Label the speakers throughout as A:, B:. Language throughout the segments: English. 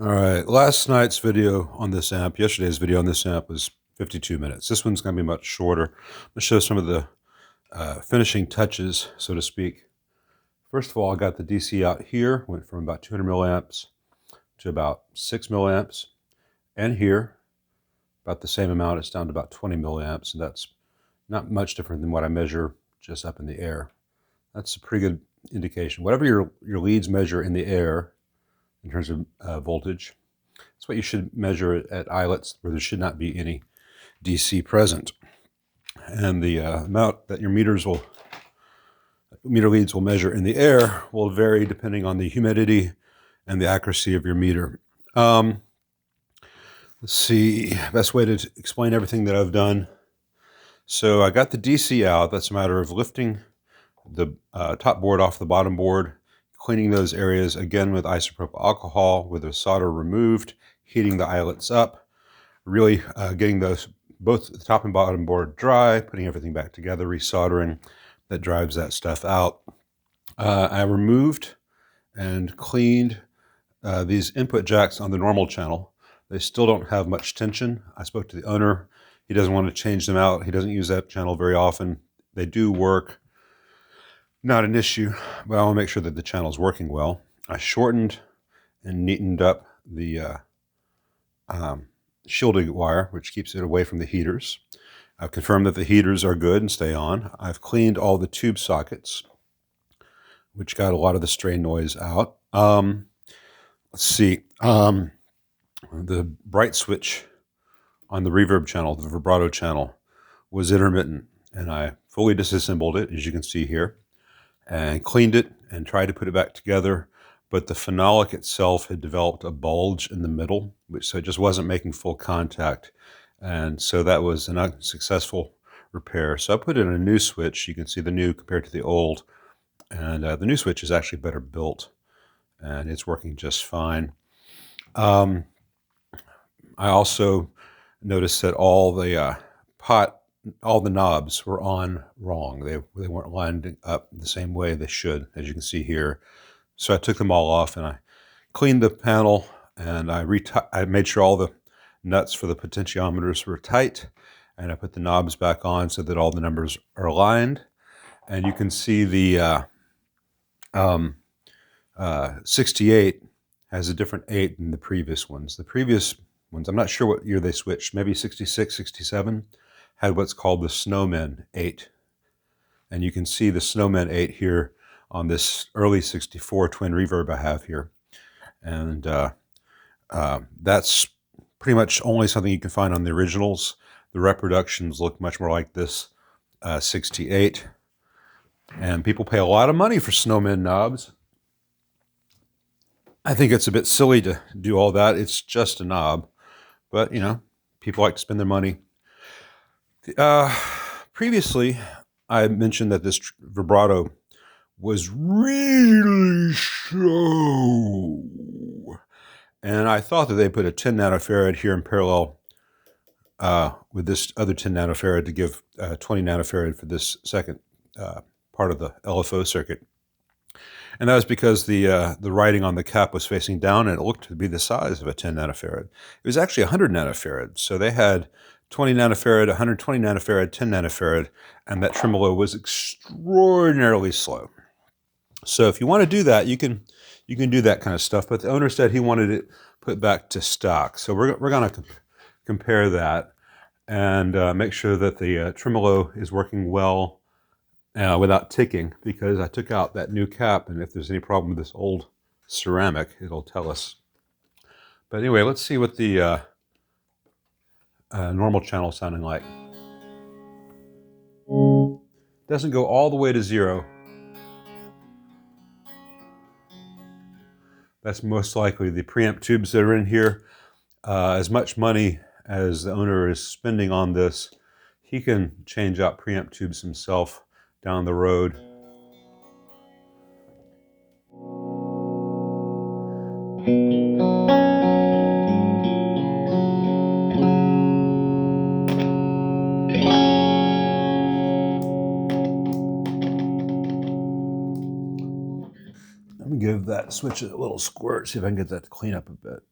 A: All right, last night's video on this amp, yesterday's video on this amp was 52 minutes. This one's going to be much shorter. I'm going to show some of the finishing touches, so to speak. First of all, I got the DC out here, went from about 200 milliamps to about 6 milliamps, and here, about the same amount, it's down to about 20 milliamps, and that's not much different than what I measure just up in the air. That's a pretty good indication. Whatever your leads measure in the air, in terms of voltage, that's what you should measure at eyelets where there should not be any DC present. And the amount that your meter leads will measure in the air will vary depending on the humidity and the accuracy of your meter. Let's see, best way to explain everything that I've done. So I got the DC out. That's a matter of lifting the top board off the bottom board, cleaning those areas again with isopropyl alcohol with the solder removed, heating the eyelets up, really getting those both the top and bottom board dry, putting everything back together, resoldering. That drives that stuff out. I removed and cleaned these input jacks on the normal channel. They still don't have much tension. I spoke to the owner. He doesn't want to change them out. He doesn't use that channel very often. They do work. Not an issue, but I want to make sure that the channel is working well. I shortened and neatened up the shielding wire, which keeps it away from the heaters. I've confirmed that the heaters are good and stay on. I've cleaned all the tube sockets, which got a lot of the stray noise out. Let's see. The bright switch on the reverb channel, the vibrato channel, was intermittent, and I fully disassembled it, as you can see here, and cleaned it and tried to put it back together, but the phenolic itself had developed a bulge in the middle, so it just wasn't making full contact, and so that was an unsuccessful repair. So I put in a new switch. You can see the new compared to the old, and the new switch is actually better built, and it's working just fine. I also noticed that all the knobs were on wrong. They weren't lined up the same way they should, as you can see here. So I took them all off and I cleaned the panel, and I made sure all the nuts for the potentiometers were tight, and I put the knobs back on so that all the numbers are aligned. And you can see the 68 has a different 8 than the previous ones. The previous ones, I'm not sure what year they switched, maybe 66, 67, had what's called the Snowman 8. And you can see the Snowman 8 here on this early 64 twin reverb I have here. And that's pretty much only something you can find on the originals. The reproductions look much more like this 68. And people pay a lot of money for Snowman knobs. I think it's a bit silly to do all that. It's just a knob. But, you know, people like to spend their money. Previously, I mentioned that this vibrato was really slow. And I thought that they put a 10 nanofarad here in parallel with this other 10 nanofarad to give 20 nanofarad for this second part of the LFO circuit. And that was because the writing on the cap was facing down, and it looked to be the size of a 10 nanofarad. It was actually 100 nanofarad. So they had 20 nanofarad, 120 nanofarad, 10 nanofarad, and that tremolo was extraordinarily slow. So if you want to do that, you can do that kind of stuff. But the owner said he wanted it put back to stock. So we're going to compare that and make sure that the tremolo is working well without ticking, because I took out that new cap, and if there's any problem with this old ceramic, it'll tell us. But anyway, let's see what the normal channel is sounding like. Doesn't go all the way to 0. That's most likely the preamp tubes that are in here. As much money as the owner is spending on this, he can change out preamp tubes himself down the road. Let me give that switch a little squirt, see if I can get that to clean up a bit.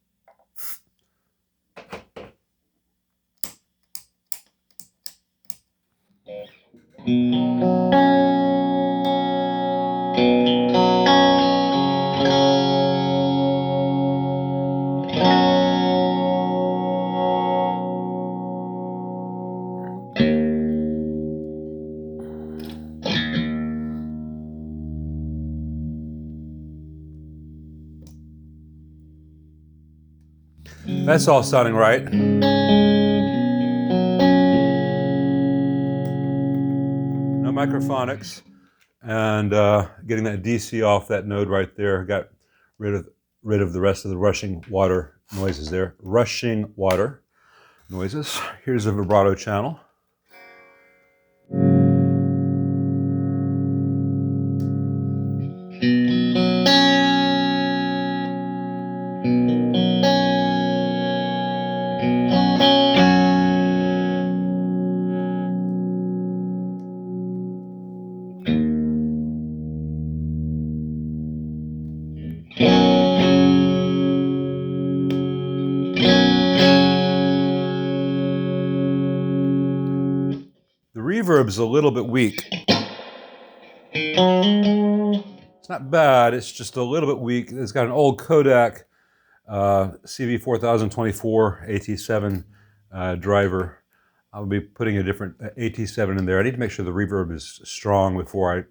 A: That's all sounding right. No microphonics. And getting that DC off that node right there. Got rid of the rest of the rushing water noises there. Rushing water noises. Here's a vibrato channel. The reverb's a little bit weak. It's not bad, it's just a little bit weak. It's got an old Kodak CV4024 AT7 driver. I'll be putting a different AT7 in there. I need to make sure the reverb is strong before I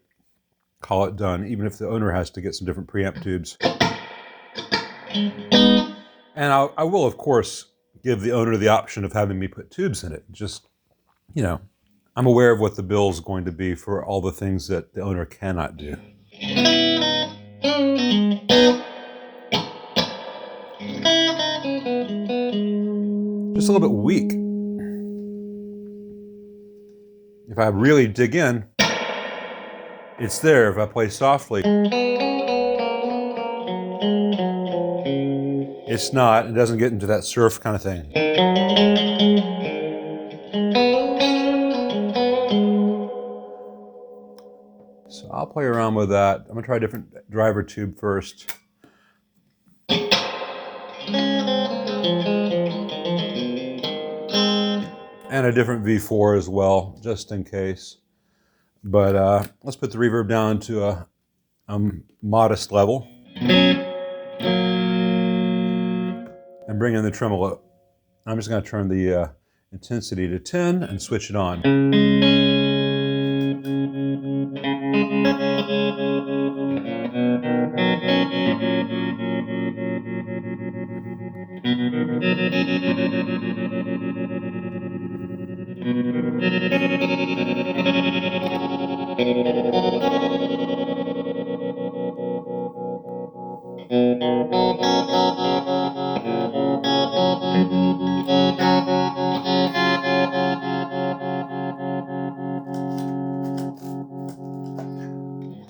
A: call it done, even if the owner has to get some different preamp tubes. And I will, of course, give the owner the option of having me put tubes in it. Just, you know, I'm aware of what the bill is going to be for all the things that the owner cannot do. Just a little bit weak. If I really dig in, it's there. If I play softly, it's not. It doesn't get into that surf kind of thing. So I'll play around with that. I'm gonna try a different driver tube first. And a different V4 as well, just in case. But let's put the reverb down to a modest level. And bring in the tremolo. I'm just gonna turn the intensity to 10 and switch it on.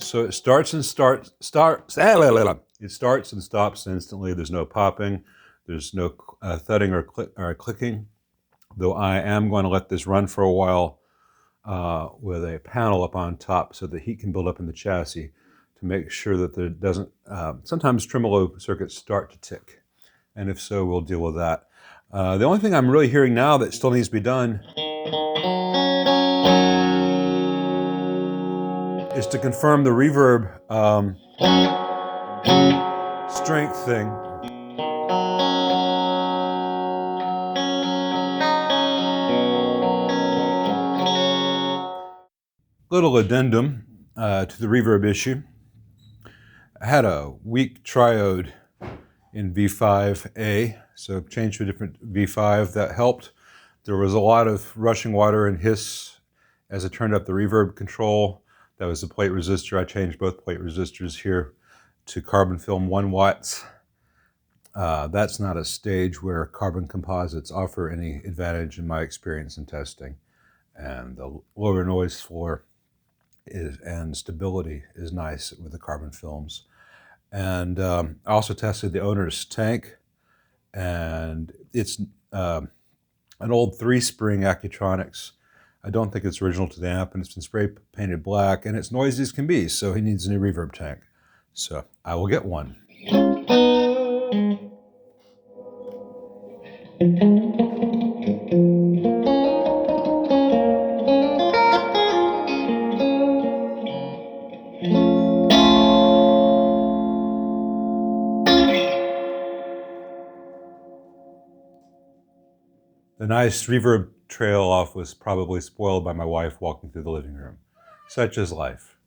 A: So it starts and stops instantly. There's no popping, there's no thudding or clicking. Though I am going to let this run for a while with a panel up on top so the heat can build up in the chassis to make sure that there doesn't, sometimes tremolo circuits start to tick. And if so, we'll deal with that. The only thing I'm really hearing now that still needs to be done is to confirm the reverb strength thing. Little addendum to the reverb issue. I had a weak triode in V5A, so changed to a different V5. That helped. There was a lot of rushing water and hiss as I turned up the reverb control. That was the plate resistor. I changed both plate resistors here to carbon film 1 watts. That's not a stage where carbon composites offer any advantage in my experience in testing. And the lower noise floor and stability is nice with the carbon films. And I also tested the owner's tank, and it's an old 3-spring Accutronics. I don't think it's original to the amp, and it's been spray painted black, and it's noisy as can be, so he needs a new reverb tank. So I will get one. The nice reverb trail off was probably spoiled by my wife walking through the living room. Such is life.